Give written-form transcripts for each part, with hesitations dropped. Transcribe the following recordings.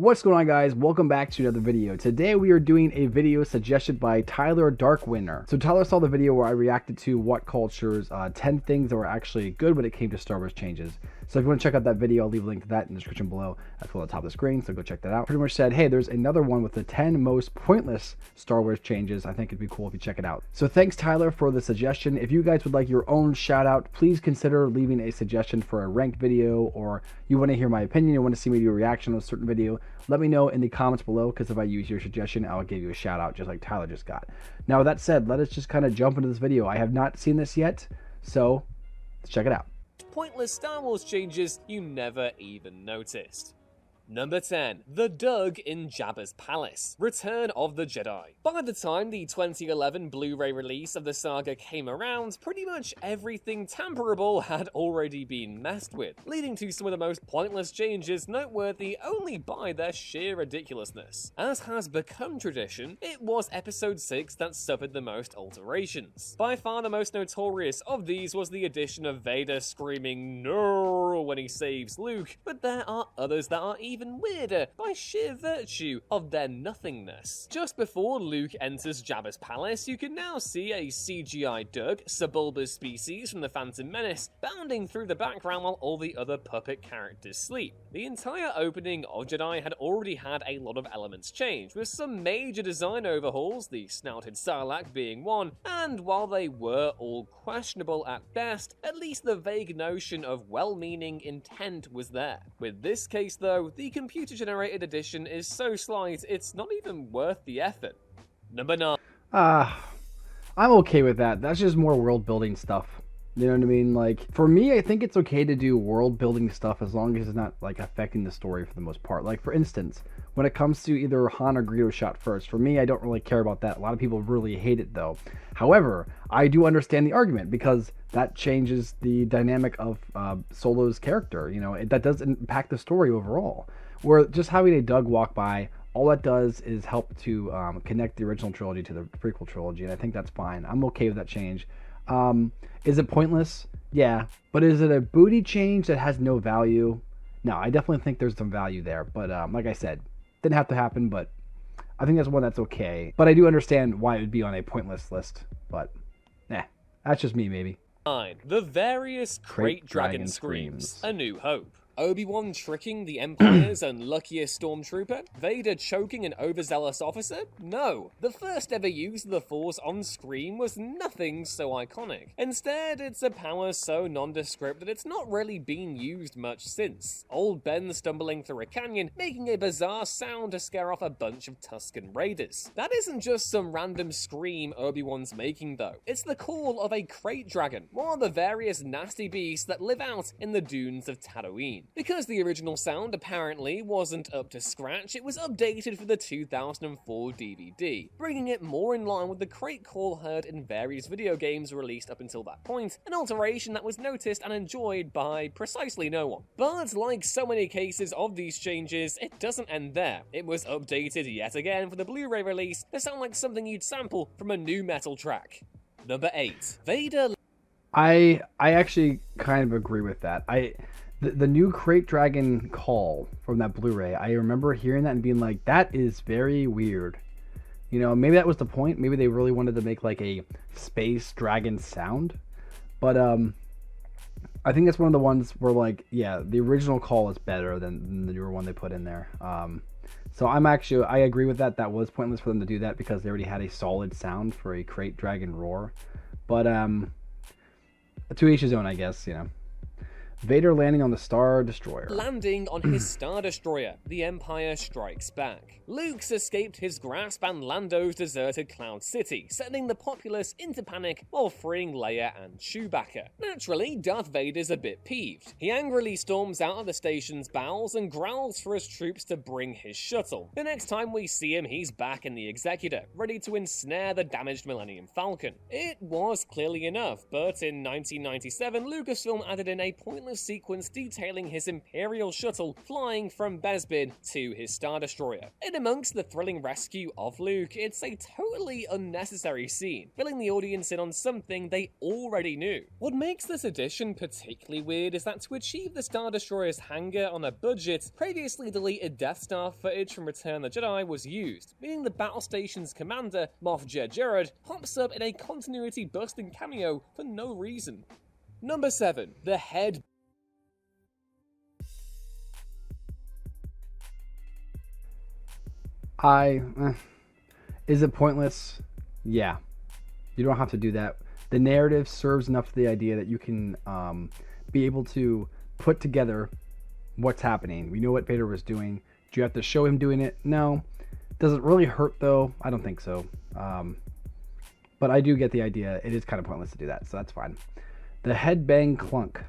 What's going on, guys? Welcome back to another video. Today we are doing a video suggested by Tyler Darkwinner. So Tyler saw the video where I reacted to Whatculture's 10 things that were actually good when it came to Star Wars changes. So if you want to check out that video, I'll leave a link to that in the description below as well at the top of the screen, so go check that out. Pretty much said, hey, there's another one with the 10 most pointless Star Wars changes. I think it'd be cool if you check it out. So thanks, Tyler, for the suggestion. If you guys would like your own shout out, please consider leaving a suggestion for a ranked video, or you want to hear my opinion, you want to see me do a reaction on a certain video, let me know in the comments below, because if I use your suggestion, I'll give you a shout out just like Tyler just got. Now with that said, let us just kind of jump into this video. I have not seen this yet, so let's check it out. Pointless Star Wars changes you never even noticed. Number 10. The Dug in Jabba's Palace. Return of the Jedi. By the time the 2011 Blu-ray release of the saga came around, pretty much everything tamperable had already been messed with, leading to some of the most pointless changes noteworthy only by their sheer ridiculousness. As has become tradition, it was Episode 6 that suffered the most alterations. By far the most notorious of these was the addition of Vader screaming "No" when he saves Luke, but there are others that are even weirder by sheer virtue of their nothingness. Just before Luke enters Jabba's palace, you can now see a CGI Dug, subbulbous species from the Phantom Menace, bounding through the background while all the other puppet characters sleep. The entire opening of Jedi had already had a lot of elements change, with some major design overhauls, the snouted Sarlacc being one, and while they were all questionable at best, at least the vague notion of well-meaning intent was there. With this case though, the computer-generated edition is so slight, it's not even worth the effort. Number 9. I'm okay with that. That's just more world-building stuff. You know what I mean? Like, for me, I think it's okay to do world-building stuff as long as it's not, like, affecting the story for the most part. Like, for instance, when it comes to either Han or Greedo shot first, for me, I don't really care about that. A lot of people really hate it, though. However, I do understand the argument, because that changes the dynamic of Solo's character. You know, that does impact the story overall. Where just having a Dug walk by, all that does is help to connect the original trilogy to the prequel trilogy, and I think that's fine. I'm okay with that change. Is it pointless? Yeah. But is it a booty change that has no value? No, I definitely think there's some value there. But like I said, didn't have to happen, but I think that's one that's okay. But I do understand why it would be on a pointless list. But, that's just me, maybe. 9. The various Krayt Dragon Screams. A New Hope. Obi-Wan tricking the Empire's unluckiest stormtrooper? Vader choking an overzealous officer? No. The first ever use of the Force on screen was nothing so iconic. Instead, it's a power so nondescript that it's not really been used much since. Old Ben stumbling through a canyon, making a bizarre sound to scare off a bunch of Tusken Raiders. That isn't just some random scream Obi-Wan's making though. It's the call of a Krayt Dragon, one of the various nasty beasts that live out in the dunes of Tatooine. Because the original sound apparently wasn't up to scratch, it was updated for the 2004 DVD, bringing it more in line with the Krayt call heard in various video games released up until that point, an alteration that was noticed and enjoyed by precisely no one. But like so many cases of these changes, it doesn't end there. It was updated yet again for the Blu-ray release to sound like something you'd sample from a new metal track. Number 8. Vader. I actually kind of agree with that. The new Krayt Dragon call from that Blu-ray, I remember hearing that and being like, that is very weird. You know, maybe that was the point. Maybe they really wanted to make like a space dragon sound. But I think that's one of the ones where, like, yeah, the original call is better than the newer one they put in there. So I agree with that. That was pointless for them to do that because they already had a solid sound for a Krayt Dragon roar. But to each his own, I guess, you know. Vader landing on the Star Destroyer. Landing on his Star Destroyer, the Empire Strikes Back. Luke's escaped his grasp and Lando's deserted Cloud City, sending the populace into panic while freeing Leia and Chewbacca. Naturally, Darth Vader's a bit peeved. He angrily storms out of the station's bowels and growls for his troops to bring his shuttle. The next time we see him, he's back in the Executor, ready to ensnare the damaged Millennium Falcon. It was clearly enough, but in 1997, Lucasfilm added in a pointless pointless sequence detailing his Imperial shuttle flying from Bespin to his Star Destroyer. In amongst the thrilling rescue of Luke, it's a totally unnecessary scene, filling the audience in on something they already knew. What makes this addition particularly weird is that to achieve the Star Destroyer's hangar on a budget, previously deleted Death Star footage from Return of the Jedi was used, meaning the battle station's commander, Moff Jared, pops up in a continuity-busting cameo for no reason. Number 7. The Head. Is it pointless? Yeah. You don't have to do that. The narrative serves enough to the idea that you can be able to put together what's happening. We know what Vader was doing. Do you have to show him doing it? No. Does it really hurt, though? I don't think so. But I do get the idea. It is kind of pointless to do that, so that's fine. The Head Bang Clunk.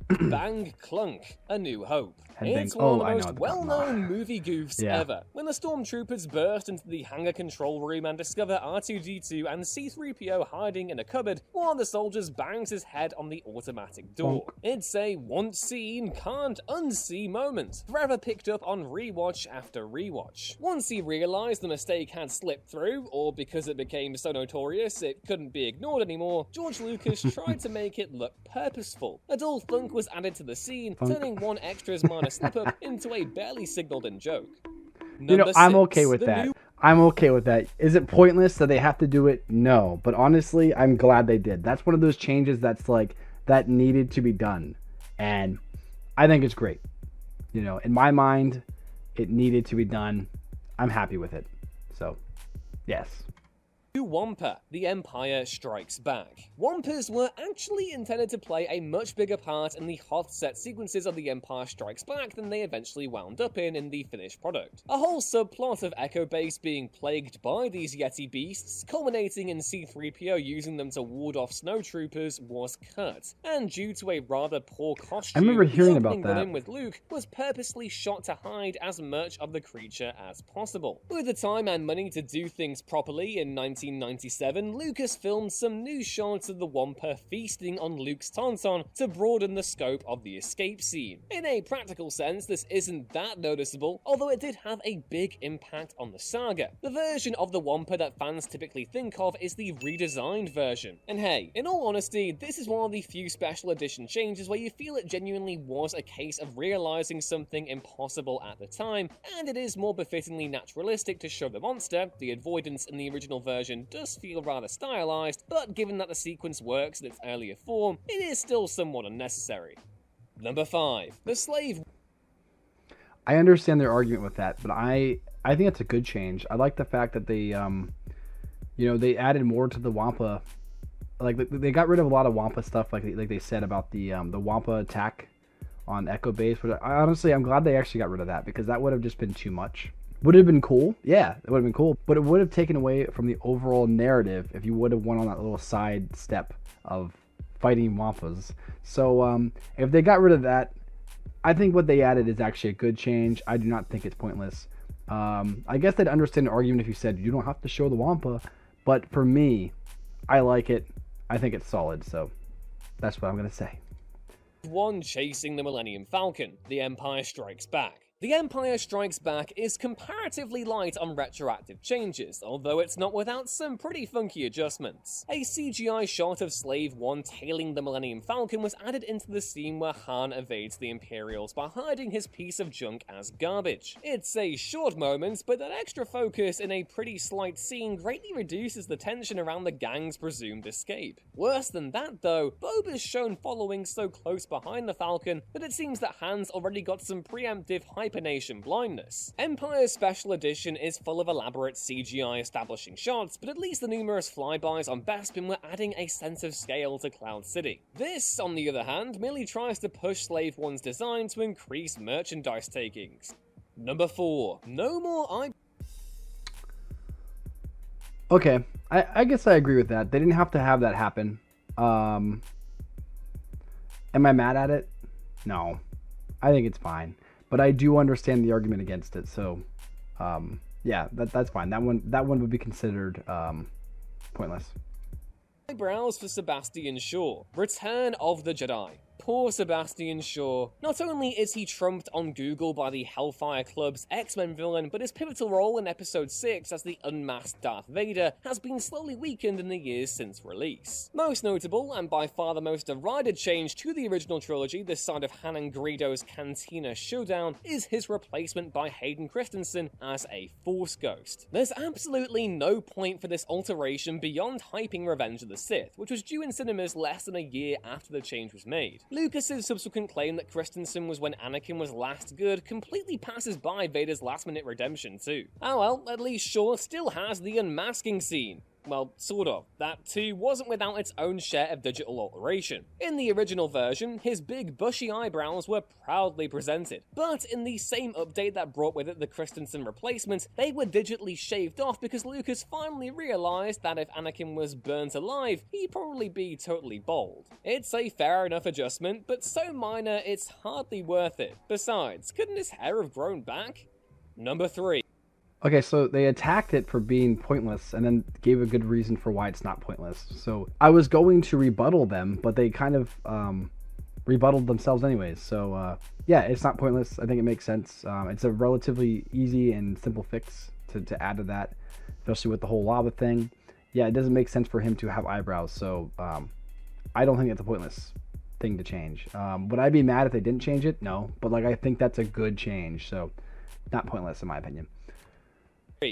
Bang Clunk, A New Hope. Headbang. It's one of I the know most well-known movie goofs Yeah. ever. When the stormtroopers burst into the hangar control room and discover R2-D2 and C-3PO hiding in a cupboard, one of the soldiers bangs his head on the automatic door. Bonk. It's a once-seen, can't unsee moment, forever picked up on rewatch after rewatch. Once he realized the mistake had slipped through, or because it became so notorious it couldn't be ignored anymore, George Lucas tried to make it look purposeful. A dull thunk was added to the scene, turning one extra's minor slip-up into a barely signaled-in joke. You know, Number I'm 6, okay with the that. new- I'm okay with that. Is it pointless that they have to do it? No. But honestly, I'm glad they did. That's one of those changes that's like, that needed to be done. And I think it's great. You know, in my mind, it needed to be done. I'm happy with it. So, yes. Wampa, The Empire Strikes Back. Wampas were actually intended to play a much bigger part in the Hoth set sequences of The Empire Strikes Back than they eventually wound up in the finished product. A whole subplot of Echo Base being plagued by these Yeti beasts, culminating in C-3PO using them to ward off snowtroopers, was cut, and due to a rather poor costume, I remember hearing the about opening that. run-in with Luke was purposely shot to hide as much of the creature as possible. With the time and money to do things properly in 1997, Lucas filmed some new shots of the Wampa feasting on Luke's Tauntaun to broaden the scope of the escape scene. In a practical sense, this isn't that noticeable, although it did have a big impact on the saga. The version of the Wampa that fans typically think of is the redesigned version. And hey, in all honesty, this is one of the few special edition changes where you feel it genuinely was a case of realizing something impossible at the time, and it is more befittingly naturalistic to show the monster. The avoidance in the original version does feel rather stylized, but given that the sequence works in its earlier form, it is still somewhat unnecessary. Number 5. The Slave. I understand their argument with that, but I think it's a good change. I like the fact that they, they added more to the Wampa. Like they got rid of a lot of Wampa stuff, like they said about the Wampa attack on Echo Base. But I'm glad they actually got rid of that, because that would have just been too much. Would it have been cool? Yeah, it would have been cool. But it would have taken away from the overall narrative if you would have went on that little side step of fighting Wampas. So if they got rid of that, I think what they added is actually a good change. I do not think it's pointless. I guess I'd understand the argument if you said you don't have to show the Wampa. But for me, I like it. I think it's solid. So that's what I'm going to say. 1 chasing the Millennium Falcon. The Empire Strikes Back. The Empire Strikes Back is comparatively light on retroactive changes, although it's not without some pretty funky adjustments. A CGI shot of Slave 1 tailing the Millennium Falcon was added into the scene where Han evades the Imperials by hiding his piece of junk as garbage. It's a short moment, but that extra focus in a pretty slight scene greatly reduces the tension around the gang's presumed escape. Worse than that though, Boba's shown following so close behind the Falcon that it seems that Han's already got some preemptive hypernation blindness. Empire's Special Edition is full of elaborate CGI establishing shots, but at least the numerous flybys on Bespin were adding a sense of scale to Cloud City. This, on the other hand, merely tries to push Slave 1's design to increase merchandise takings. Number 4. No more Okay, I guess I agree with that. They didn't have to have that happen. Am I mad at it? No. I think it's fine. But I do understand the argument against it. So, yeah, that's fine. That one would be considered pointless. eyebrows for Sebastian Shaw. Return of the Jedi. Poor Sebastian Shaw. Not only is he trumped on Google by the Hellfire Club's X-Men villain, but his pivotal role in Episode 6 as the unmasked Darth Vader has been slowly weakened in the years since release. Most notable, and by far the most derided change to the original trilogy this side of Han and Greedo's Cantina showdown, is his replacement by Hayden Christensen as a Force Ghost. There's absolutely no point for this alteration beyond hyping Revenge of the Sith, which was due in cinemas less than a year after the change was made. Lucas's subsequent claim that Christensen was when Anakin was last good completely passes by Vader's last-minute redemption too. Oh well, at least Shaw still has the unmasking scene. Well, sort of. That too wasn't without its own share of digital alteration. In the original version, his big bushy eyebrows were proudly presented, but in the same update that brought with it the Christensen replacement, they were digitally shaved off because Lucas finally realized that if Anakin was burnt alive, he'd probably be totally bald. It's a fair enough adjustment, but so minor it's hardly worth it. Besides, couldn't his hair have grown back? Number 3. Okay, so they attacked it for being pointless and then gave a good reason for why it's not pointless. So I was going to rebuttal them, but they kind of rebutted themselves anyways. So yeah, it's not pointless. I think it makes sense. It's a relatively easy and simple fix to add to that, especially with the whole lava thing. Yeah, it doesn't make sense for him to have eyebrows. So I don't think it's a pointless thing to change. Would I be mad if they didn't change it? No, but like I think that's a good change. So not pointless in my opinion.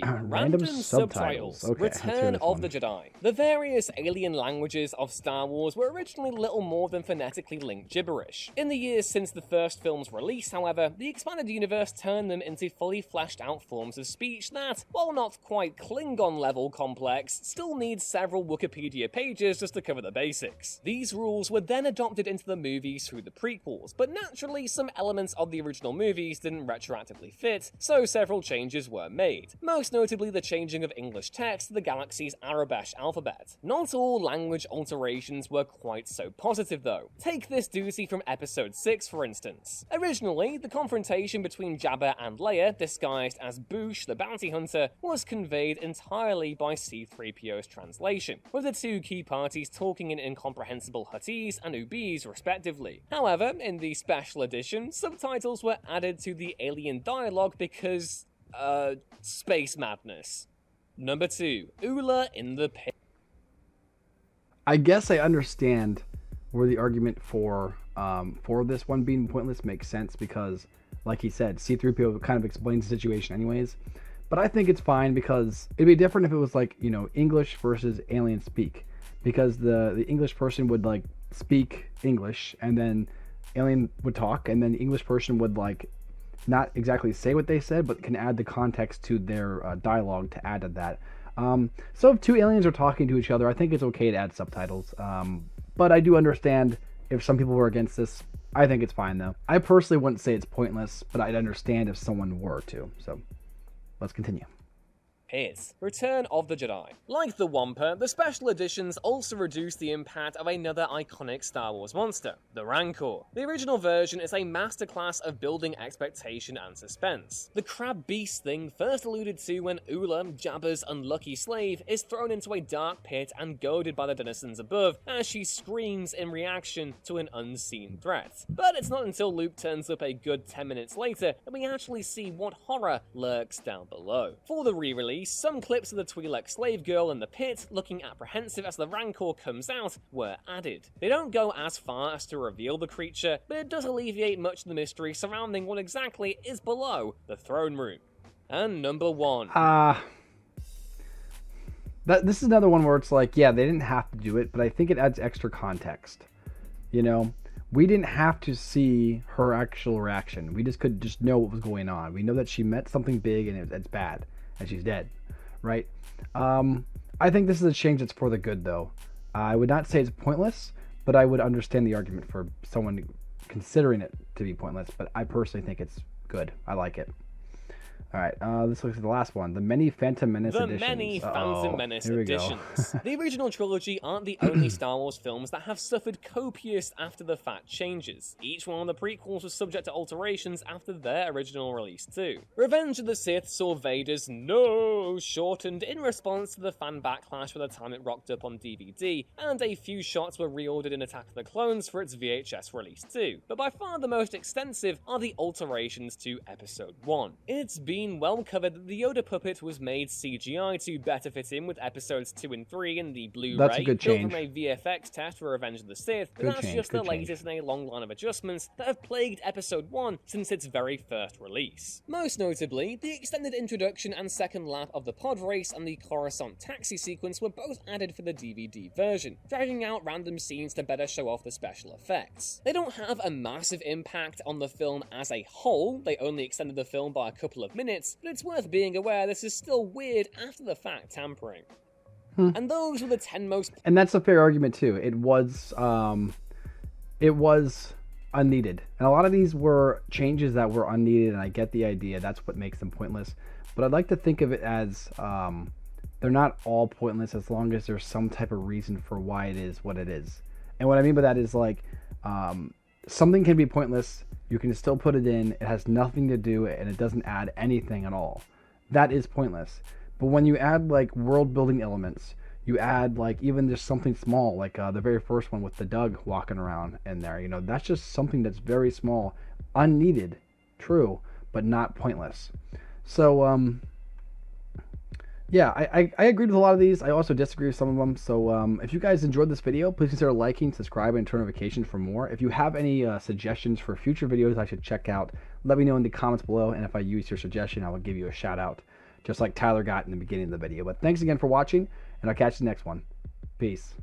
Random subtitles. Okay, Return of the Jedi. The various alien languages of Star Wars were originally little more than phonetically linked gibberish. In the years since the first film's release, however, the expanded universe turned them into fully fleshed out forms of speech that, while not quite Klingon-level complex, still need several Wikipedia pages just to cover the basics. These rules were then adopted into the movies through the prequels, but naturally some elements of the original movies didn't retroactively fit, so several changes were made. Most notably the changing of English text to the galaxy's Arabesh alphabet. Not all language alterations were quite so positive though. Take this doozy from Episode 6 for instance. Originally, the confrontation between Jabba and Leia, disguised as Boushh the bounty hunter, was conveyed entirely by C-3PO's translation, with the two key parties talking in incomprehensible Huttese and Ubese respectively. However, in the special edition, subtitles were added to the alien dialogue because space madness. Number 2, Ula in the pit. I guess I understand where the argument for this one being pointless makes sense because, like he said, C-3PO kind of explains the situation anyways. But I think it's fine because it'd be different if it was like, you know, English versus alien speak. Because the English person would like speak English and then alien would talk and then the English person would like not exactly say what they said, but can add the context to their dialogue to add to that. So if two aliens are talking to each other, I think it's okay to add subtitles. But I do understand if some people were against this. I think it's fine though. I personally wouldn't say it's pointless, but I'd understand if someone were to. So let's continue. Is Return of the Jedi. Like the Wampa, the special editions also reduce the impact of another iconic Star Wars monster, the Rancor. The original version is a masterclass of building expectation and suspense. The crab beast thing first alluded to when Ula, Jabba's unlucky slave, is thrown into a dark pit and goaded by the denizens above as she screams in reaction to an unseen threat. But it's not until Luke turns up a good 10 minutes later that we actually see what horror lurks down below. For the re-release, some clips of the Twi'lek slave girl in the pit, looking apprehensive as the Rancor comes out, were added. They don't go as far as to reveal the creature, but it does alleviate much of the mystery surrounding what exactly is below the throne room. And number 1. This is another one where it's like, yeah, they didn't have to do it, but I think it adds extra context. You know, we didn't have to see her actual reaction. We could just know what was going on. We know that she met something big and it's bad. And she's dead, right? I think this is a change that's for the good, though. I would not say it's pointless, but I would understand the argument for someone considering it to be pointless. But I personally think it's good. I like it. All right, this looks like the last one. The many Phantom Menace The editions. many Phantom Menace Here we go. editions. The original trilogy aren't the only Star Wars films that have suffered copious after-the-fact changes. Each one of the prequels was subject to alterations after their original release too. Revenge of the Sith saw Vader's "No" shortened in response to the fan backlash by the time it rocked up on DVD, and a few shots were reordered in Attack of the Clones for its VHS release too. But by far the most extensive are the alterations to Episode 1. It's been well covered that the Yoda puppet was made CGI to better fit in with episodes 2 and 3 in the Blu-ray, That's a good built change. from a VFX test for Revenge of the Sith, but Good that's change, just the good change. latest in a long line of adjustments that have plagued Episode 1 since its very first release. Most notably, the extended introduction and second lap of the pod race and the Coruscant taxi sequence were both added for the DVD version, dragging out random scenes to better show off the special effects. They don't have a massive impact on the film as a whole, they only extended the film by a couple of minutes, but it's worth being aware this is still weird after the fact tampering. And those were the 10 most... And that's a fair argument too. It was unneeded. And a lot of these were changes that were unneeded, and I get the idea. That's what makes them pointless. But I'd like to think of it as they're not all pointless as long as there's some type of reason for why it is what it is. And what I mean by that is like something can be pointless. You can still put it in. It has nothing to do, and it doesn't add anything at all. That is pointless. But when you add like world building elements, you add like even just something small, like the very first one with the Doug walking around in there, you know, that's just something that's very small, unneeded, true, but not pointless. So yeah, I agreed with a lot of these. I also disagree with some of them. So if you guys enjoyed this video, please consider liking, subscribing, and turn notifications for more. If you have any suggestions for future videos I should check out, let me know in the comments below, and if I use your suggestion, I will give you a shout out, just like Tyler got in the beginning of the video. But thanks again for watching, and I'll catch you in the next one. Peace.